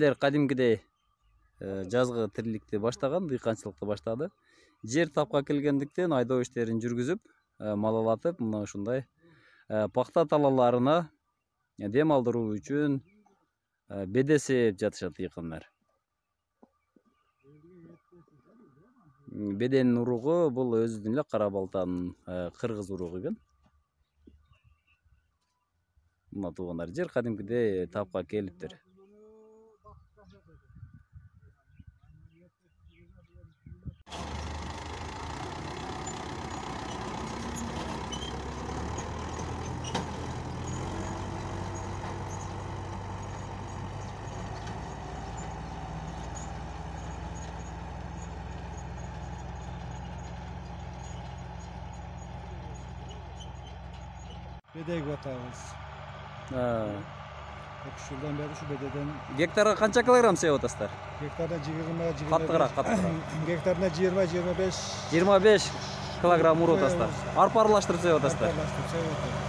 Элдер кадимкидей жазгы тириликти баштаган, дыйканчылыкты баштады. Жер тапка келгендиктен айдоо иштерин жүргүзүп, малалатып, мына ушундай пахта талаларына дем алдыруу үчүн бедесеп жатышат дыйкандар. Беденин уругу бул өзүнүн эле Кара Балтанын кыргыз уругу экен. Мына туугандар, жер кадимкидей тапка келиптир. Бедеге атабыз. 3 жылдан бeri şu bededen. Гектарга канча килограмм сеп атасыздар? Гектарда 20-25. Каттыгыраак. Гектарда 20-25. 25 килограмм уруп атасыздар. Арпа аралаштырып сеп атасыздар. Аралаштырып сеп атабыз.